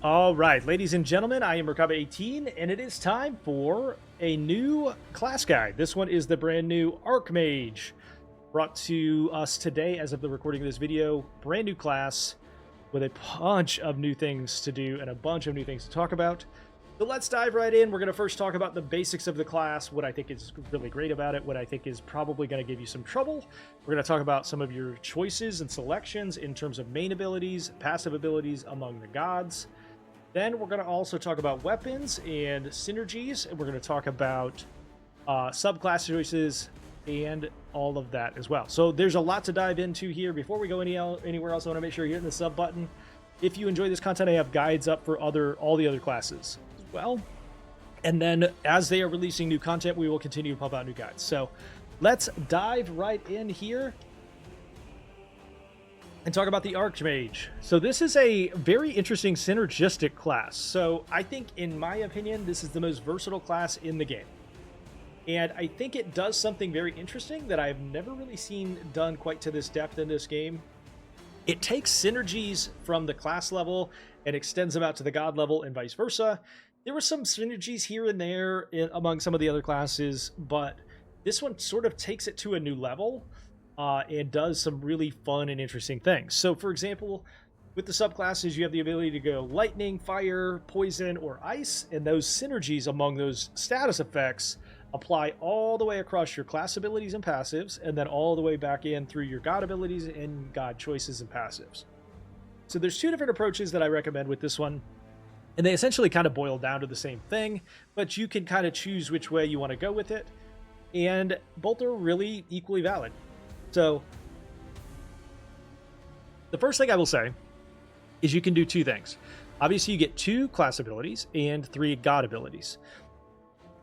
All right, ladies and gentlemen, I am Merkaba18, and it is time for a new class guide. This one is the brand new ARCHMAGE, brought to us today as of the recording of this video. Brand new class with a bunch of new things to do and a bunch of new things to talk about. So let's dive right in. We're going to first talk about the basics of the class, what I think is really great about it, what I think is probably going to give you some trouble. We're going to talk about some of your choices and selections in terms of main abilities, passive abilities among the gods. Then we're going to also talk about weapons and synergies, and we're going to talk about subclass choices and all of that as well. So there's a lot to dive into here. Before we go anywhere else, I want to make sure you're hitting the sub button. If you enjoy this content, I have guides up for all the other classes as well. And then as they are releasing new content, we will continue to pump out new guides. So let's dive right in here and talk about the ARCHMAGE. So this is a very interesting synergistic class. So I think, in my opinion, this is the most versatile class in the game. And I think it does something very interesting that I've never really seen done quite to this depth in this game. It takes synergies from the class level and extends them out to the god level and vice versa. There were some synergies here and there among some of the other classes, but this one sort of takes it to a new level. And does some really fun and interesting things. So, for example, with the subclasses, you have the ability to go lightning, fire, poison, or ice, and those synergies among those status effects apply all the way across your class abilities and passives, and then all the way back in through your god abilities and god choices and passives. So there's two different approaches that I recommend with this one, and they essentially kind of boil down to the same thing, but you can kind of choose which way you want to go with it, and both are really equally valid. So the first thing I will say is you can do two things. Obviously, you get 2 class abilities and 3 god abilities.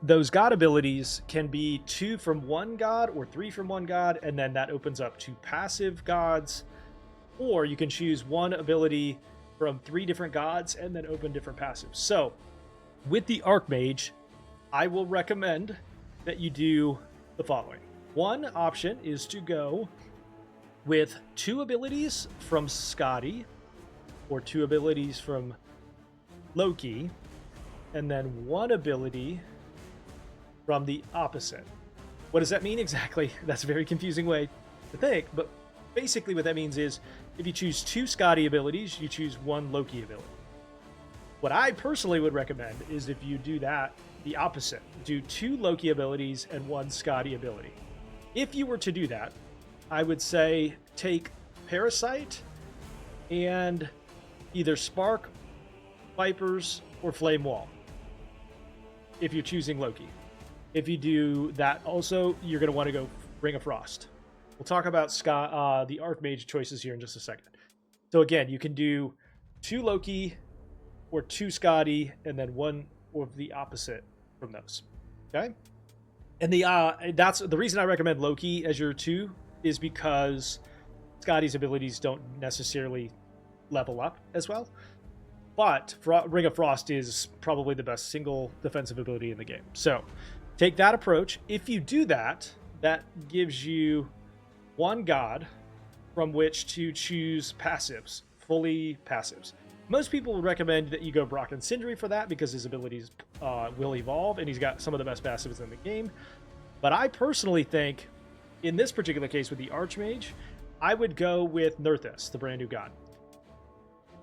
Those god abilities can be 2 from one god or 3 from one god, and then that opens up 2 passive gods. Or you can choose one ability from 3 different gods and then open different passives. So with the ARCHMAGE, I will recommend that you do the following. One option is to go with 2 abilities from Skadi or 2 abilities from Loki, and then 1 ability from the opposite. What does that mean exactly? That's a very confusing way to think, but basically what that means is if you choose 2 Skadi abilities, you choose 1 Loki ability. What I personally would recommend is if you do that, the opposite. Do 2 Loki abilities and 1 Skadi ability. If you were to do that, I would say take Parasite and either Spark, Vipers, or Flame Wall if you're choosing Loki. If you do that also, you're going to want to go Ring of Frost. We'll talk about the ARCHMAGE choices here in just a second. So again, you can do 2 Loki or 2 Skadi and then 1 of the opposite from those. Okay? And that's the reason I recommend Loki as your 2 is because Skadi's abilities don't necessarily level up as well. But Ring of Frost is probably the best single defensive ability in the game. So take that approach. If you do that, that gives you 1 god from which to choose passives, fully passives. Most people would recommend that you go Brock and Sindri for that because his abilities will evolve and he's got some of the best passives in the game. But I personally think, in this particular case with the ARCHMAGE, I would go with Nerthus, the brand new god.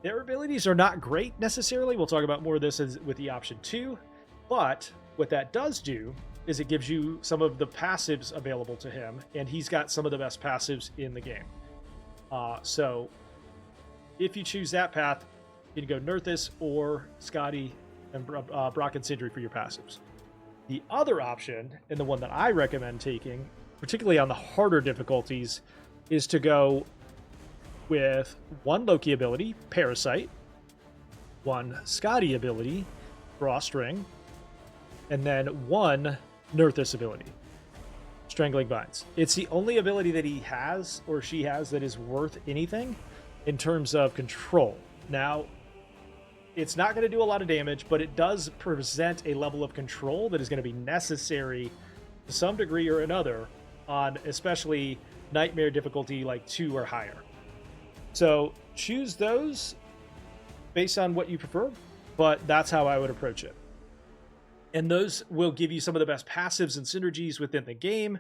Their abilities are not great necessarily. We'll talk about more of this with the option 2. But what that does do is it gives you some of the passives available to him, and he's got some of the best passives in the game. So if you choose that path, you can go Nerthus or Skadi and Brock and Sindri for your passives. The other option, and the one that I recommend taking, particularly on the harder difficulties, is to go with 1 Loki ability, Parasite, 1 Skadi ability, Frost Ring, and then 1 Nerthus ability, Strangling Vines. It's the only ability that he has or she has that is worth anything in terms of control. Now, it's not going to do a lot of damage, but it does present a level of control that is going to be necessary to some degree or another on especially nightmare difficulty like 2 or higher. So choose those based on what you prefer, but that's how I would approach it. And those will give you some of the best passives and synergies within the game.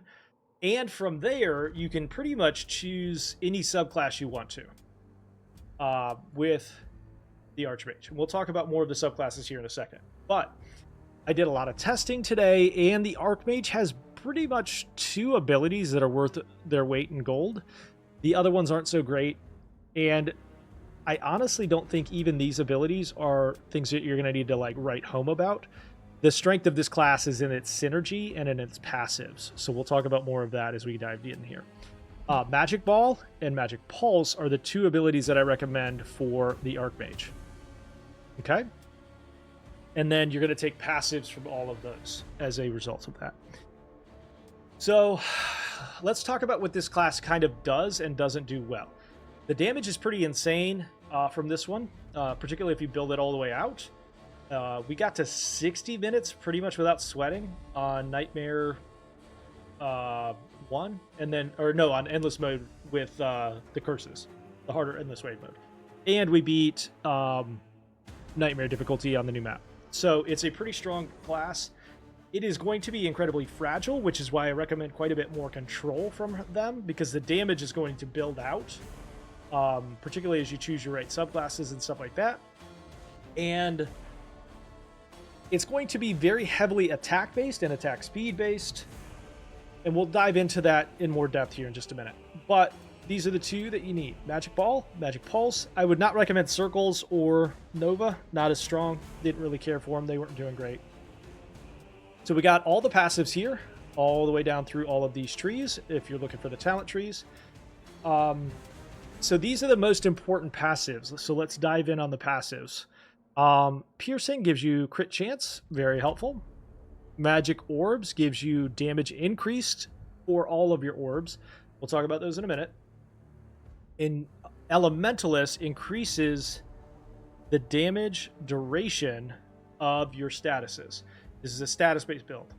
And from there, you can pretty much choose any subclass you want to with the Archmage. And we'll talk about more of the subclasses here in a second. But I did a lot of testing today, and the Archmage has pretty much 2 abilities that are worth their weight in gold. The other ones aren't so great. And I honestly don't think even these abilities are things that you're going to need to like write home about. The strength of this class is in its synergy and in its passives. So we'll talk about more of that as we dive in here. Magic Ball and Magic Pulse are the 2 abilities that I recommend for the Archmage. Okay? And then you're going to take passives from all of those as a result of that. So let's talk about what this class kind of does and doesn't do well. The damage is pretty insane from this one, particularly if you build it all the way out. We got to 60 minutes pretty much without sweating on Nightmare 1, and then, or no, on Endless mode with the curses, the harder Endless Wave mode. And we beat Nightmare difficulty on the new map. So it's a pretty strong class. It is going to be incredibly fragile, which is why I recommend quite a bit more control from them, because the damage is going to build out, particularly as you choose your right subclasses and stuff like that. And it's going to be very heavily attack-based and attack speed-based, and we'll dive into that in more depth here in just a minute. But these are the 2 that you need. Magic Ball, Magic Pulse. I would not recommend Circles or Nova. Not as strong. Didn't really care for them. They weren't doing great. So we got all the passives here, all the way down through all of these trees, if you're looking for the talent trees. So these are the most important passives. So let's dive in on the passives. Piercing gives you crit chance, very helpful. Magic Orbs gives you damage increased for all of your orbs. We'll talk about those in a minute. In Elementalist increases the damage duration of your statuses. This is a status-based build,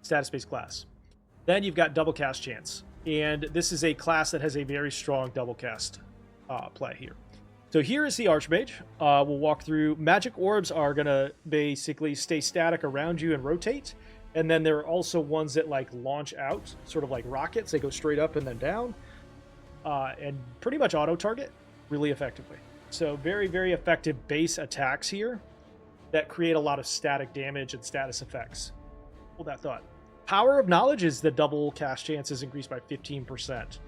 status-based class. Then you've got double cast chance, and this is a class that has a very strong double cast play here. So here is the Archmage. We'll walk through. Magic Orbs are going to basically stay static around you and rotate. And then there are also ones that like launch out, sort of like rockets. They go straight up and then down. And pretty much auto-target really effectively. So very, very effective base attacks here that create a lot of static damage and status effects. Hold that thought. Power of Knowledge is the double cast chance is increased by 15%.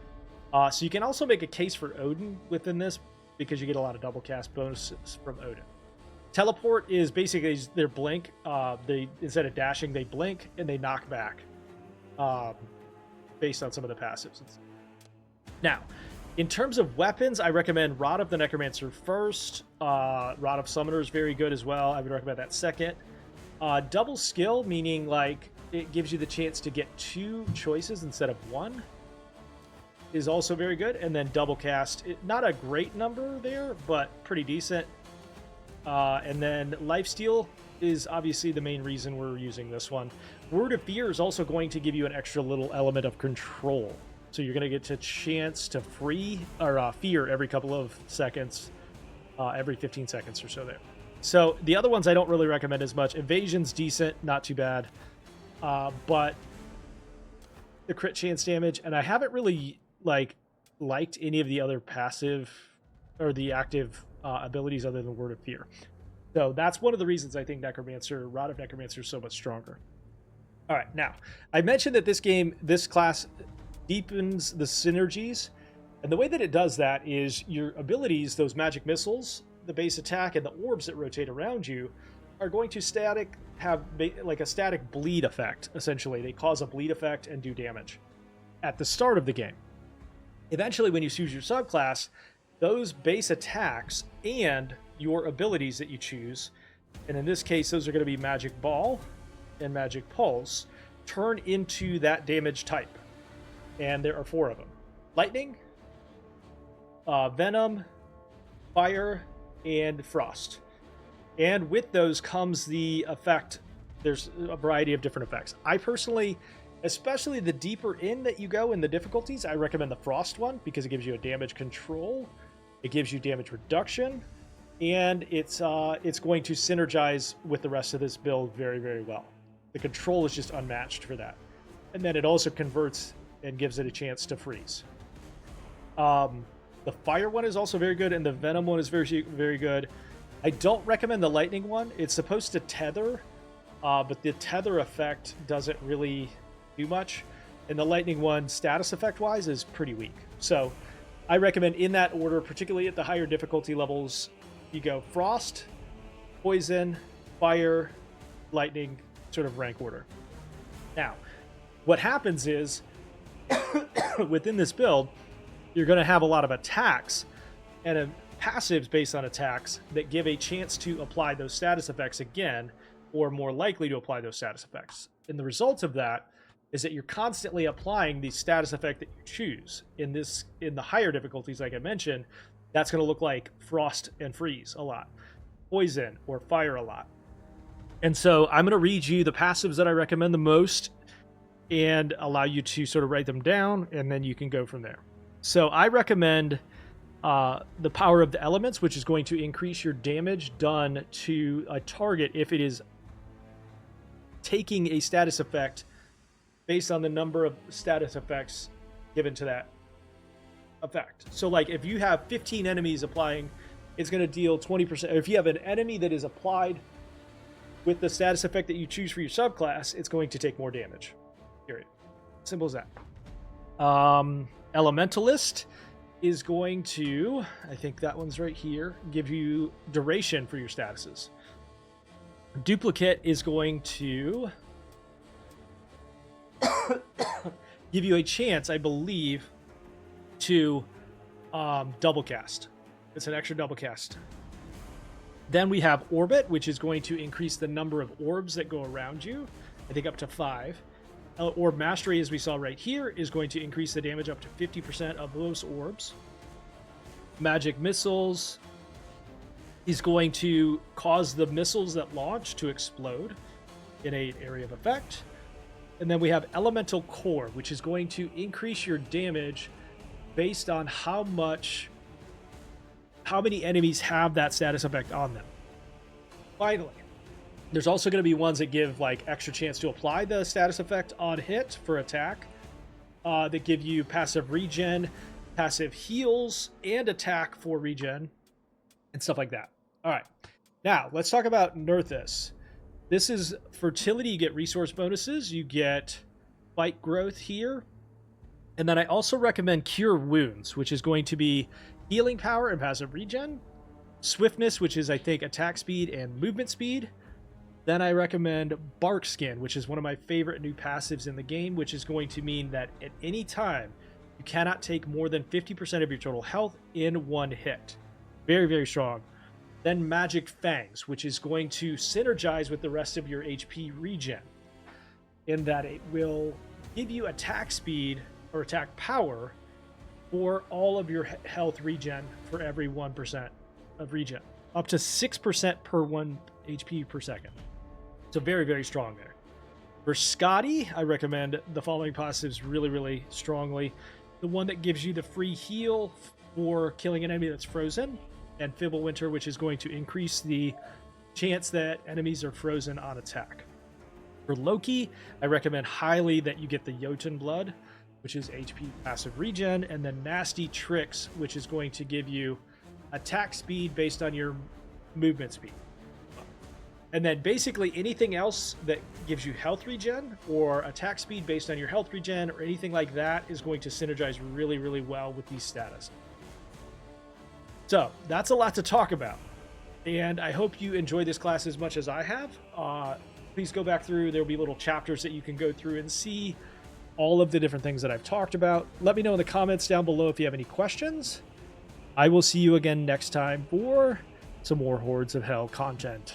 So you can also make a case for Odin within this, because you get a lot of double cast bonuses from Odin. Teleport is basically their blink. They, instead of dashing, they blink and they knock back based on some of the passives. Now, in terms of weapons, I recommend Rod of the Necromancer first. Rod of Summoner is very good as well. I would recommend that second. Double skill, meaning like it gives you the chance to get 2 choices instead of 1. Is also very good. And then double cast, not a great number there, but pretty decent. And then lifesteal is obviously the main reason we're using this one. Word of Fear is also going to give you an extra little element of control. So you're going to get a chance to free or fear every couple of seconds, every 15 seconds or so there. So the other ones I don't really recommend as much. Evasion's decent, not too bad. But the crit chance damage, and I haven't really liked any of the other passive or the active abilities other than Word of Fear. So that's one of the reasons I think Necromancer, Rod of Necromancer is so much stronger. All right, now I mentioned that this class deepens the synergies, and the way that it does that is your abilities, those magic missiles, the base attack, and the orbs that rotate around you are going to have like a static bleed effect. Essentially, they cause a bleed effect and do damage at the start of the game. Eventually, when you choose your subclass, those base attacks and your abilities that you choose, and in this case, those are going to be Magic Ball and Magic Pulse, turn into that damage type. And there are 4 of them. Lightning, Venom, Fire, and Frost. And with those comes the effect. There's a variety of different effects. I personally, especially the deeper in that you go in the difficulties, I recommend the Frost one because it gives you a damage control, it gives you damage reduction, and it's going to synergize with the rest of this build very, very well. The control is just unmatched for that. And then it also converts and gives it a chance to freeze. The fire one is also very good, and the venom one is very, very good. I don't recommend the lightning one. It's supposed to tether, but the tether effect doesn't really do much. And the lightning one, status effect wise, is pretty weak. So I recommend in that order, particularly at the higher difficulty levels, you go frost, poison, fire, lightning, sort of rank order. Now, what happens is within this build, you're going to have a lot of attacks and passives based on attacks that give a chance to apply those status effects again, or more likely to apply those status effects. And the result of that is that you're constantly applying the status effect that you choose. In the higher difficulties, like I mentioned, that's going to look like frost and freeze a lot, poison or fire a lot. And so I'm going to read you the passives that I recommend the most and allow you to sort of write them down, and then you can go from there. So I recommend the power of the elements, which is going to increase your damage done to a target if it is taking a status effect based on the number of status effects given to that effect. So like if you have 15 enemies applying, it's going to deal 20%. If you have an enemy that is applied with the status effect that you choose for your subclass, it's going to take more damage. Period. Simple as that. Elementalist is going to, I think that one's right here, give you duration for your statuses. Duplicate is going to give you a chance, I believe, to double cast. It's an extra double cast. Then we have Orbit, which is going to increase the number of orbs that go around you, I think up to 5. Orb Mastery, as we saw right here, is going to increase the damage up to 50% of those orbs. Magic Missiles is going to cause the missiles that launch to explode in an area of effect. And then we have Elemental Core, which is going to increase your damage based on how many enemies have that status effect on them. Finally, there's also going to be ones that give like extra chance to apply the status effect on hit for attack, that give you passive regen, passive heals, and attack for regen, and stuff like that. All right, now let's talk about Nerthus. This is fertility. You get resource bonuses. You get fight growth here. And then I also recommend Cure Wounds, which is going to be healing power and passive regen. Swiftness, which is, I think, attack speed and movement speed. Then I recommend Bark Skin, which is one of my favorite new passives in the game, which is going to mean that at any time, you cannot take more than 50% of your total health in one hit. Very, very strong. Then Magic Fangs, which is going to synergize with the rest of your HP regen, in that it will give you attack speed or attack power for all of your health regen for every 1% of regen, up to 6% per 1 HP per second. So very, very strong there. For Scotty, I recommend the following passives really, really strongly. The one that gives you the free heal for killing an enemy that's frozen, and Fibblewinter, which is going to increase the chance that enemies are frozen on attack. For Loki, I recommend highly that you get the Jotun Blood, which is HP passive regen, and then Nasty Tricks, which is going to give you attack speed based on your movement speed. And then basically anything else that gives you health regen or attack speed based on your health regen or anything like that is going to synergize really, really well with these status. So that's a lot to talk about. And I hope you enjoy this class as much as I have. Please go back through. There'll be little chapters that you can go through and see all of the different things that I've talked about. Let me know in the comments down below if you have any questions. I will see you again next time for some more Hordes of Hell content.